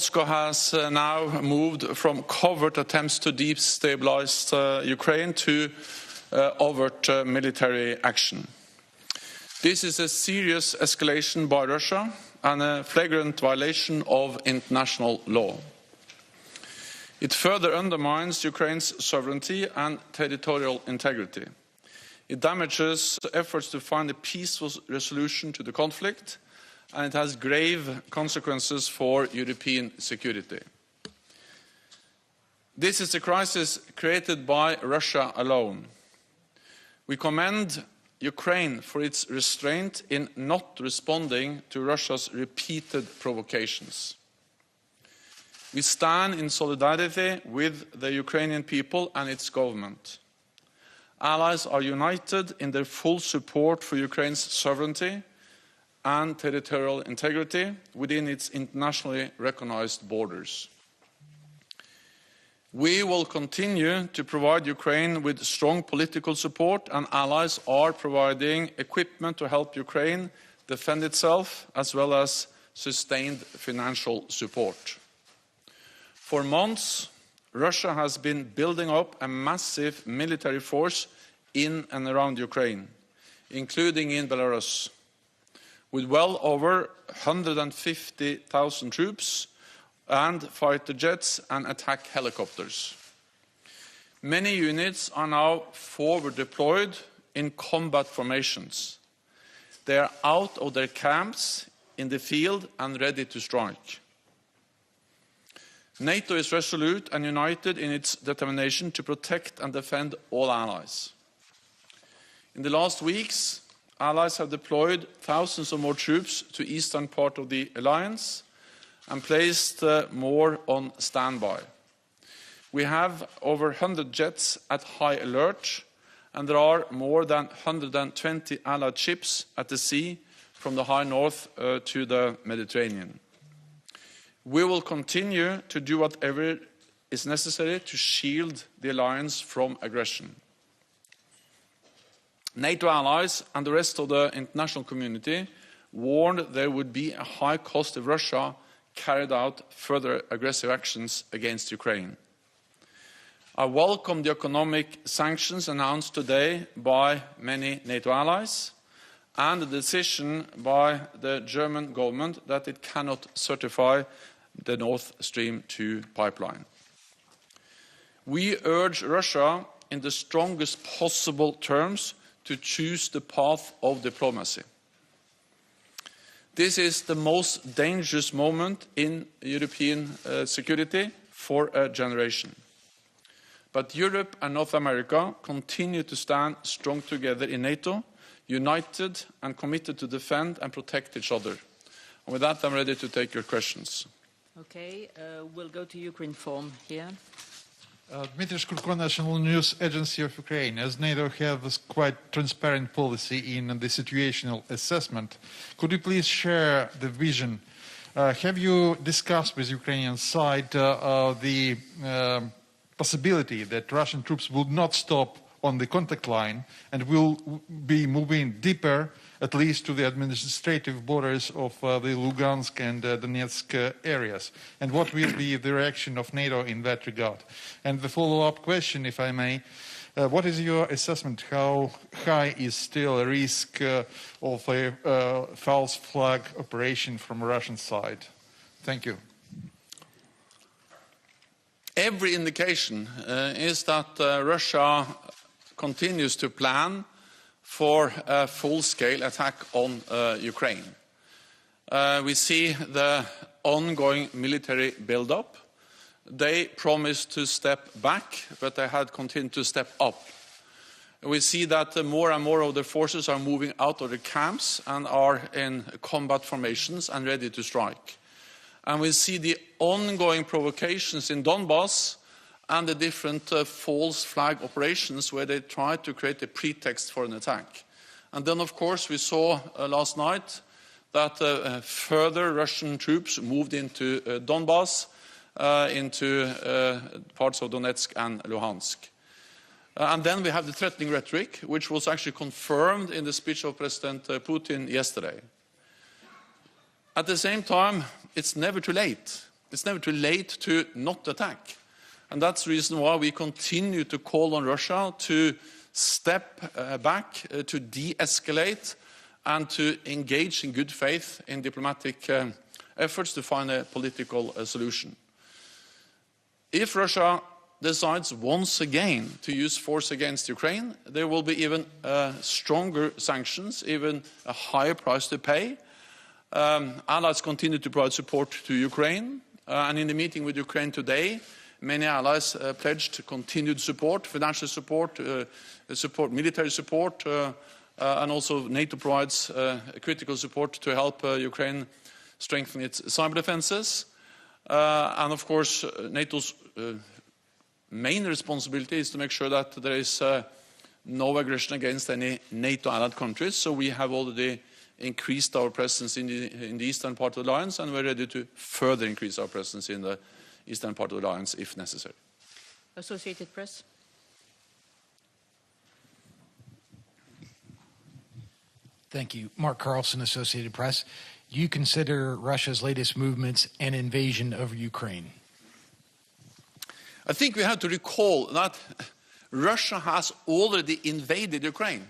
Moscow has now moved from covert attempts to destabilize Ukraine to overt military action. This is a serious escalation by Russia and a flagrant violation of international law. It further undermines Ukraine's sovereignty and territorial integrity. It damages efforts to find a peaceful resolution to the conflict, and it has grave consequences for European security. This is a crisis created by Russia alone. We commend Ukraine for its restraint in not responding to Russia's repeated provocations. We stand in solidarity with the Ukrainian people and its government. Allies are united in their full support for Ukraine's sovereignty and territorial integrity within its internationally recognized borders. We will continue to provide Ukraine with strong political support, and allies are providing equipment to help Ukraine defend itself, as well as sustained financial support. For months, Russia has been building up a massive military force in and around Ukraine, including in Belarus, with well over 150,000 troops and fighter jets and attack helicopters. Many units are now forward deployed in combat formations. They are out of their camps in the field and ready to strike. NATO is resolute and united in its determination to protect and defend all allies. In the last weeks, allies have deployed thousands of more troops to the eastern part of the alliance and placed more on standby. We have over 100 jets at high alert, and there are more than 120 allied ships at the sea from the high north to the Mediterranean. We will continue to do whatever is necessary to shield the alliance from aggression. NATO allies and the rest of the international community warned there would be a high cost if Russia carried out further aggressive actions against Ukraine. I welcome the economic sanctions announced today by many NATO allies and the decision by the German government that it cannot certify the Nord Stream 2 pipeline. We urge Russia in the strongest possible terms to choose the path of diplomacy. This is the most dangerous moment in European security for a generation. But Europe and North America continue to stand strong together in NATO, united and committed to defend and protect each other. And with that, I'm ready to take your questions. Okay, we'll go to Ukraine form here. Dmitry Shkurko, National News Agency of Ukraine. As NATO has quite transparent policy in the situational assessment, could you please share the vision? Have you discussed with Ukrainian side the possibility that Russian troops will not stop on the contact line and will be moving deeper, at least to the administrative borders of the Lugansk and Donetsk areas? And what will be the reaction of NATO in that regard? And the follow-up question, if I may, what is your assessment? How high is still a risk of a false flag operation from Russian side? Thank you. Every indication is that Russia continues to plan for a full-scale attack on Ukraine. We see the ongoing military buildup. They promised to step back, but they had continued to step up. We see that more and more of the forces are moving out of the camps and are in combat formations and ready to strike. And we see the ongoing provocations in Donbass and the different false flag operations where they try to create a pretext for an attack. And then, of course, we saw last night that further Russian troops moved into Donbass, into parts of Donetsk and Luhansk. And then we have the threatening rhetoric, which was actually confirmed in the speech of President Putin yesterday. At the same time, it's never too late. It's never too late to not attack. And that's the reason why we continue to call on Russia to step back, to de-escalate, and to engage in good faith in diplomatic efforts to find a political solution. If Russia decides once again to use force against Ukraine, there will be even stronger sanctions, even a higher price to pay. Allies continue to provide support to Ukraine, and in the meeting with Ukraine today, many allies pledged continued support, financial support, military support, and also NATO provides critical support to help Ukraine strengthen its cyber defenses. And of course, NATO's main responsibility is to make sure that there is no aggression against any NATO allied countries. So we have already increased our presence in the eastern part of the alliance, and we're ready to further increase our presence in the eastern part of the alliance if necessary. Associated Press. Thank you. Mark Carlson, Associated Press. You consider Russia's latest movements an invasion of Ukraine? I think we have to recall that Russia has already invaded Ukraine.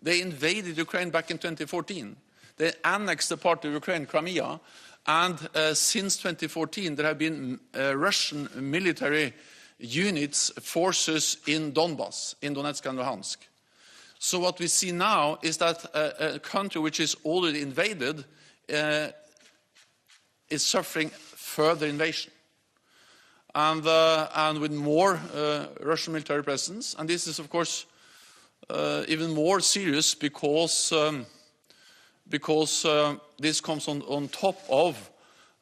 They invaded Ukraine back in 2014. They annexed the part of Ukraine, Crimea, and since 2014 there have been Russian military units, forces in Donbass, in Donetsk and Luhansk. So what we see now is that a country which is already invaded is suffering further invasion. And with more Russian military presence. And this is, of course, even more serious because this comes on top of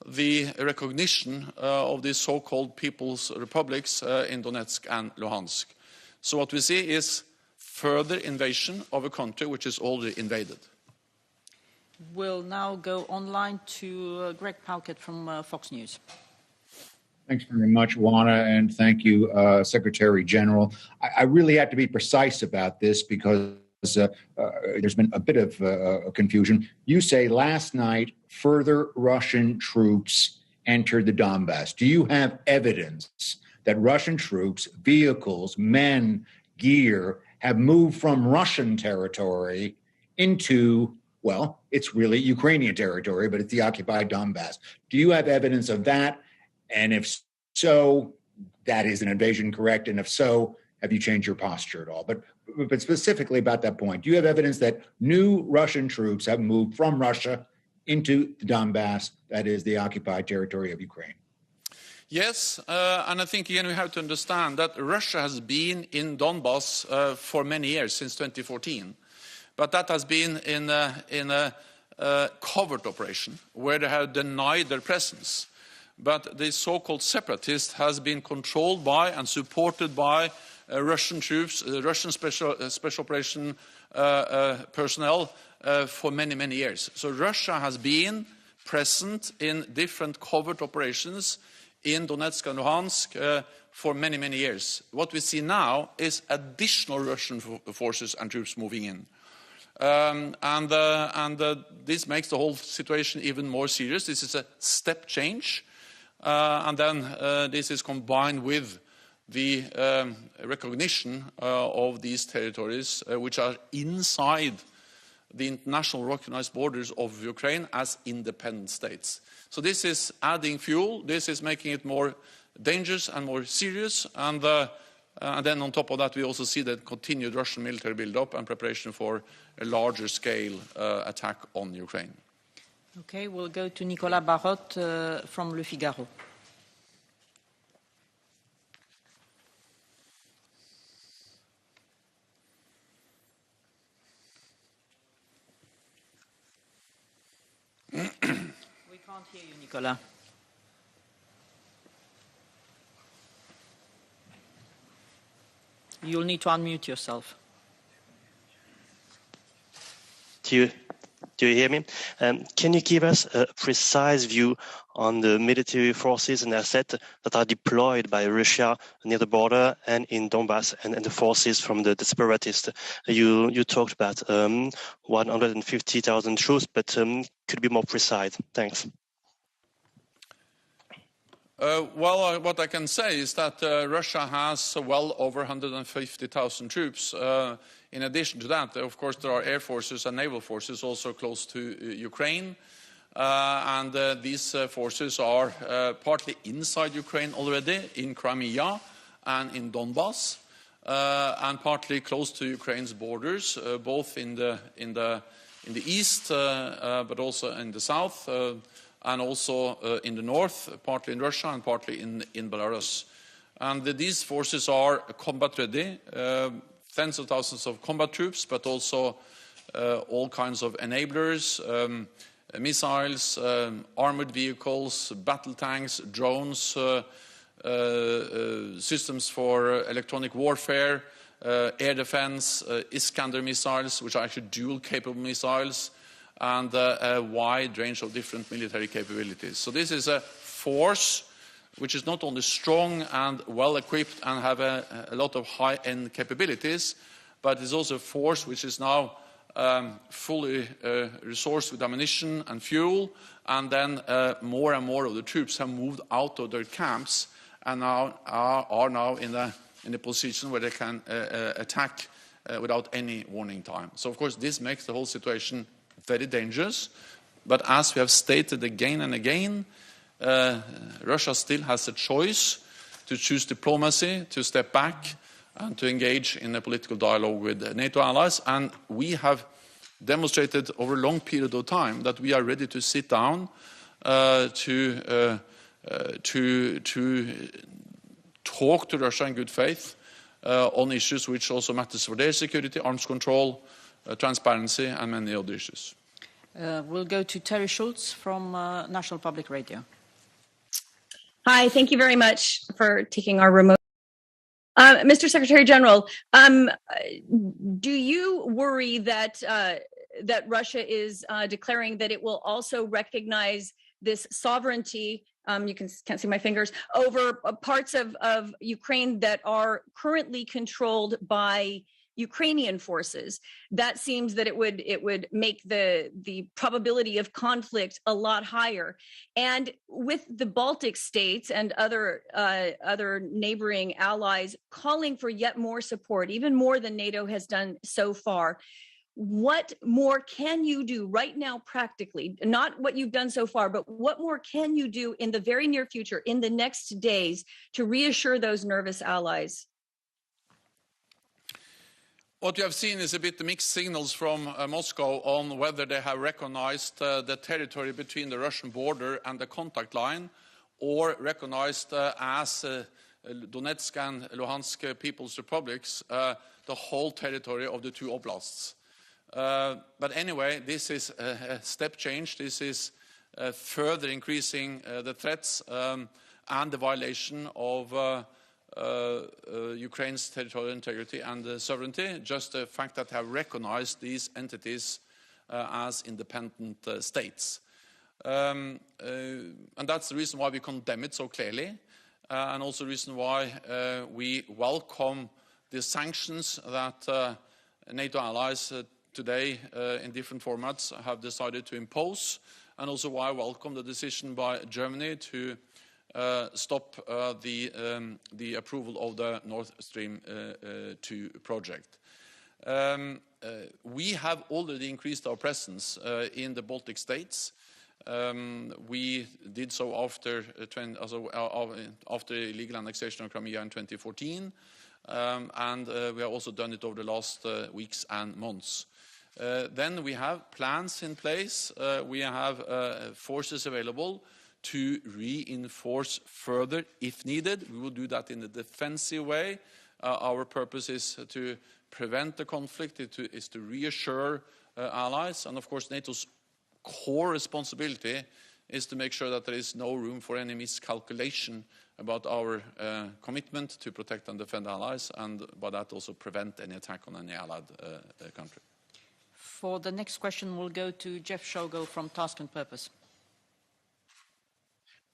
the recognition of these so-called People's Republics in Donetsk and Luhansk. So what we see is further invasion of a country which is already invaded. We'll now go online to Greg Palket from Fox News. Thanks very much, Juana, and thank you, Secretary General. I really have to be precise about this because there's been a bit of confusion. You say last night further Russian troops entered the Donbass. Do you have evidence that Russian troops, vehicles, men, gear have moved from Russian territory into, well, it's really Ukrainian territory, but it's the occupied Donbass? Do you have evidence of that? And if so, that is an invasion, correct? And if so, have you changed your posture at all? But specifically about that point, do you have evidence that new Russian troops have moved from Russia into the Donbass, that is the occupied territory of Ukraine? Yes, and I think again we have to understand that Russia has been in Donbass for many years, since 2014. But that has been in a covert operation where they have denied their presence. But the so-called separatist has been controlled by and supported by Russian troops, Russian special operation personnel for many, many years. So Russia has been present in different covert operations in Donetsk and Luhansk for many, many years. What we see now is additional Russian forces and troops moving in. This makes the whole situation even more serious. This is a step change. And then this is combined with the recognition of these territories, which are inside the international recognized borders of Ukraine as independent states. So this is adding fuel. This is making it more dangerous and more serious. And then on top of that, we also see the continued Russian military buildup and preparation for a larger scale attack on Ukraine. Okay, we'll go to Nicola Barrot from Le Figaro. We can't hear you, Nicola. You'll need to unmute yourself. Do you hear me? Can you give us a precise view on the military forces and assets that are deployed by Russia near the border and in Donbass and the forces from the separatists? You talked about 150,000 troops, but could you be more precise? Thanks. What I can say is that Russia has well over 150,000 troops. In addition to that, of course, there are air forces and naval forces also close to Ukraine. And these forces are partly inside Ukraine already, in Crimea and in Donbass, and partly close to Ukraine's borders, both in the east, but also in the south, and also in the north, partly in Russia and partly in Belarus. And these forces are combat ready, tens of thousands of combat troops, but also all kinds of enablers, missiles, armored vehicles, battle tanks, drones, systems for electronic warfare, air defense, Iskander missiles, which are actually dual-capable missiles, and a wide range of different military capabilities. So this is a force which is not only strong and well-equipped and have a lot of high-end capabilities, but is also a force which is now fully resourced with ammunition and fuel, and then more and more of the troops have moved out of their camps and now are now in a position where they can attack without any warning time. So, of course, this makes the whole situation very dangerous. But as we have stated again and again, Russia still has a choice to choose diplomacy, to step back, and to engage in a political dialogue with NATO allies. And we have demonstrated over a long period of time that we are ready to sit down to talk to Russia in good faith on issues which also matters for their security, arms control, transparency, and many other issues. We'll go to Terry Schultz from National Public Radio. Hi, thank you very much for taking our remote. Mr. Secretary General, do you worry that that Russia is declaring that it will also recognize this sovereignty? You can't see my fingers, over parts of Ukraine that are currently controlled by Ukrainian forces? That seems that it would make the probability of conflict a lot higher. And with the Baltic states and other neighboring allies calling for yet more support, even more than NATO has done so far, what more can you do right now practically? Not what you've done so far, but what more can you do in the very near future, in the next days, to reassure those nervous allies? What you have seen is a bit mixed signals from Moscow on whether they have recognized the territory between the Russian border and the contact line, or recognized as Donetsk and Luhansk People's Republics the whole territory of the two oblasts. But anyway, this is a step change. This is further increasing the threats and the violation of Ukraine's territorial integrity and sovereignty, just the fact that they have recognized these entities as independent states. And that's the reason why we condemn it so clearly, and also the reason why we welcome the sanctions that NATO allies today in different formats have decided to impose, and also why I welcome the decision by Germany to stop the approval of the Nord Stream 2 project. We have already increased our presence in the Baltic states. We did so after illegal annexation of Crimea in 2014, and we have also done it over the last weeks and months. Then we have plans in place. We have forces available to reinforce further if needed. We will do that in a defensive way. Our purpose is to prevent the conflict, is to reassure allies. And of course, NATO's core responsibility is to make sure that there is no room for any miscalculation about our commitment to protect and defend allies, and by that also prevent any attack on any allied country. For the next question, we'll go to Jeff Shogo from Task and Purpose.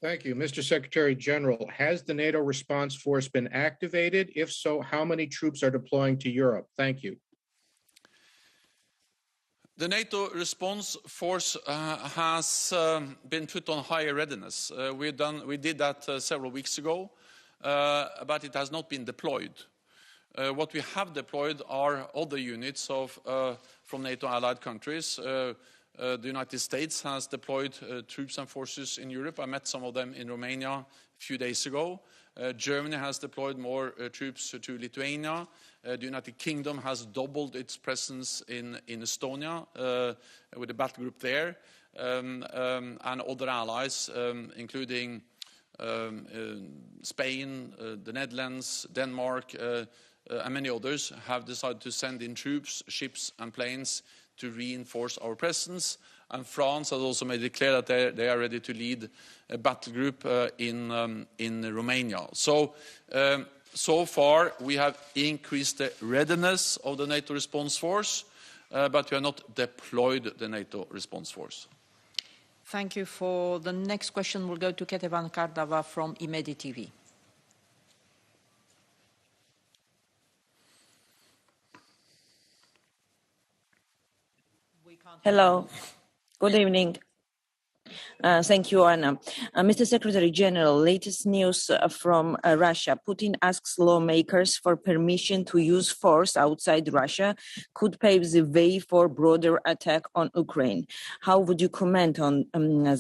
Thank you. Mr. Secretary General, has the NATO response force been activated? If so, how many troops are deploying to Europe? Thank you. The NATO response force has been put on higher readiness. We did that several weeks ago, but it has not been deployed. What we have deployed are other units from NATO allied countries. The United States has deployed troops and forces in Europe. I met some of them in Romania a few days ago. Germany has deployed more troops to Lithuania. The United Kingdom has doubled its presence in Estonia with a battle group there, and other allies, including Spain, the Netherlands, Denmark, and many others, have decided to send in troops, ships, and planes to reinforce our presence. And France has also made it clear that they are ready to lead a battle group in Romania. So far, we have increased the readiness of the NATO response force, but we have not deployed the NATO response force. Thank you. For the next question, we'll go to Ketevan Kardava from Imedi TV. Hello. Good evening. Thank you, Anna. Mr. Secretary General, latest news from Russia. Putin asks lawmakers for permission to use force outside Russia could pave the way for broader attack on Ukraine. How would you comment on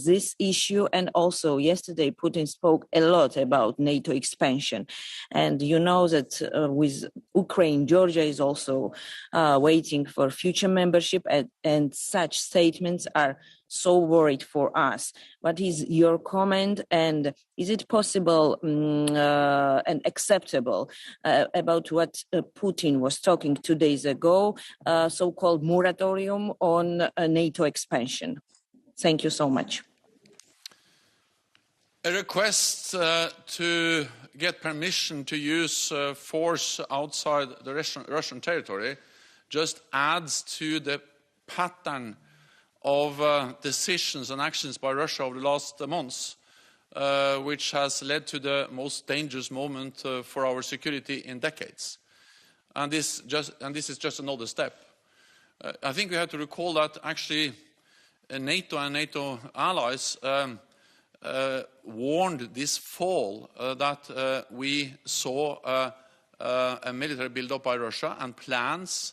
this issue? And also, yesterday, Putin spoke a lot about NATO expansion. And you know that with Ukraine, Georgia is also waiting for future membership, and such statements are so worried for us. What is your comment, and is it possible and acceptable about what Putin was talking 2 days ago, so-called moratorium on NATO expansion? Thank you so much. A request to get permission to use force outside the Russian territory just adds to the pattern of decisions and actions by Russia over the last months, which has led to the most dangerous moment for our security in decades. And this is just another step. I think we have to recall that actually NATO and NATO allies warned this fall that we saw a military buildup by Russia and plans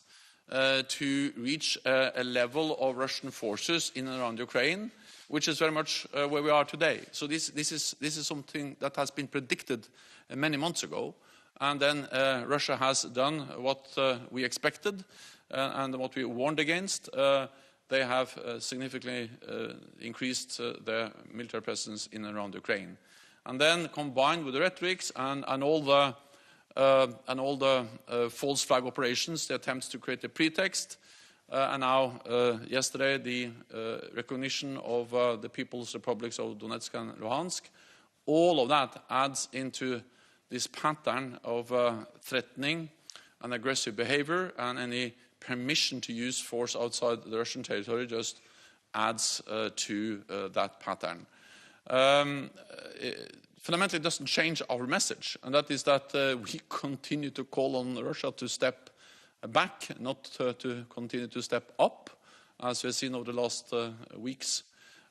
to reach a level of Russian forces in and around Ukraine, which is very much where we are today. So this is something that has been predicted many months ago, and then Russia has done what we expected and what we warned against. They have significantly increased their military presence in and around Ukraine, and then combined with the rhetorics and all the false flag operations, the attempts to create a pretext, and now yesterday the recognition of the People's Republics of Donetsk and Luhansk, all of that adds into this pattern of threatening and aggressive behavior, and any permission to use force outside the Russian territory just adds to that pattern. Fundamentally, it doesn't change our message, and that is that we continue to call on Russia to step back, not to continue to step up, as we have seen over the last weeks,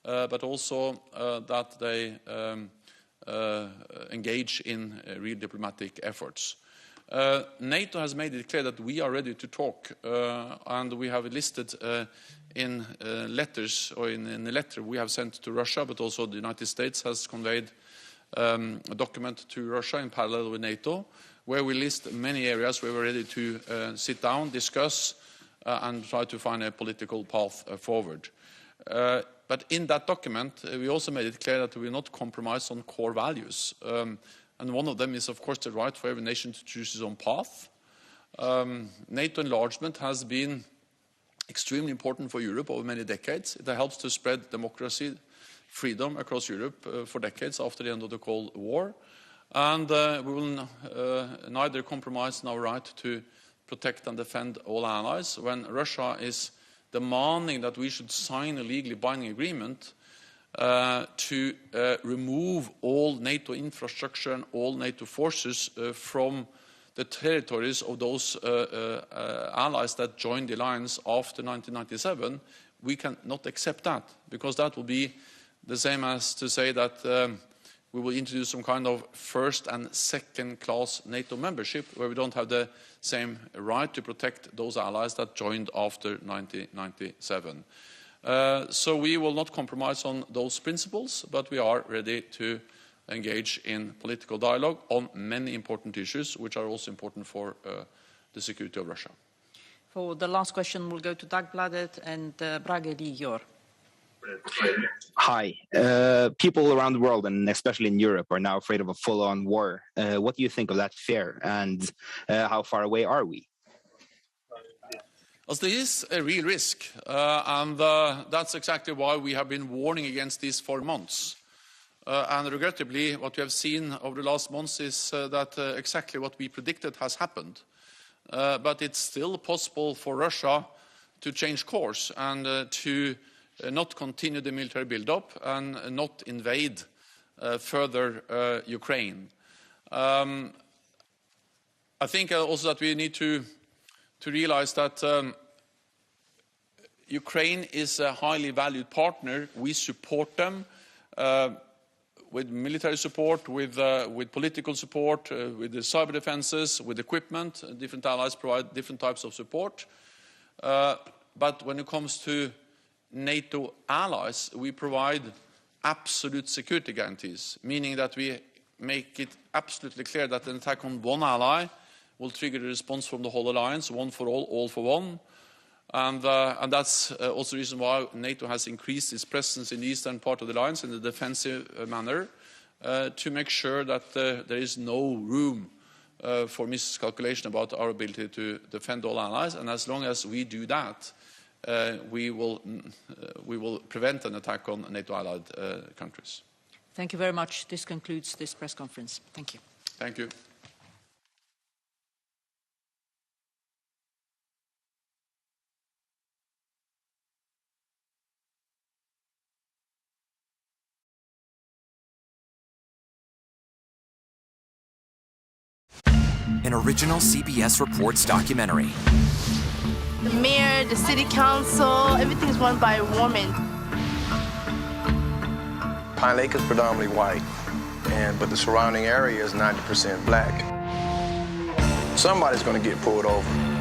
but also that they engage in real diplomatic efforts. NATO has made it clear that we are ready to talk, and we have listed in letters, or in a letter we have sent to Russia, but also the United States has conveyed a document to Russia in parallel with NATO, where we list many areas where we're ready to sit down, discuss, and try to find a political path forward. But in that document, we also made it clear that we will not compromise on core values. And one of them is, of course, the right for every nation to choose its own path. NATO enlargement has been extremely important for Europe over many decades. It helps to spread democracy, freedom across Europe for decades after the end of the Cold War. And we will neither compromise on our right to protect and defend all allies. When Russia is demanding that we should sign a legally binding agreement to remove all NATO infrastructure and all NATO forces from the territories of those allies that joined the alliance after 1997, we cannot accept that, because that will be the same as to say that we will introduce some kind of first and second class NATO membership where we don't have the same right to protect those allies that joined after 1997. So we will not compromise on those principles, but we are ready to engage in political dialogue on many important issues, which are also important for the security of Russia. For the last question, we'll go to Dagbladet and Brage Ligjor. Hi. People around the world, and especially in Europe, are now afraid of a full-on war. What do you think of that fear, and how far away are we? Well, there is a real risk, and that's exactly why we have been warning against this for months. And regrettably, what we have seen over the last months is that exactly what we predicted has happened. But it's still possible for Russia to change course and to not continue the military buildup and not invade further Ukraine. I think also that we need to realize that Ukraine is a highly valued partner. We support them with military support, with political support, with the cyber defenses, with equipment. Different allies provide different types of support. But when it comes to NATO allies, we provide absolute security guarantees, meaning that we make it absolutely clear that an attack on one ally will trigger a response from the whole alliance, one for all for one. And that's also the reason why NATO has increased its presence in the eastern part of the alliance in a defensive manner, to make sure that there is no room for miscalculation about our ability to defend all allies. And as long as we do that, we will prevent an attack on NATO allied countries. Thank you very much. This concludes this press conference. Thank you. Thank you. An original CBS Reports documentary. The mayor, the city council, everything's run by a woman. Pine Lake is predominantly white, but the surrounding area is 90% black. Somebody's going to get pulled over.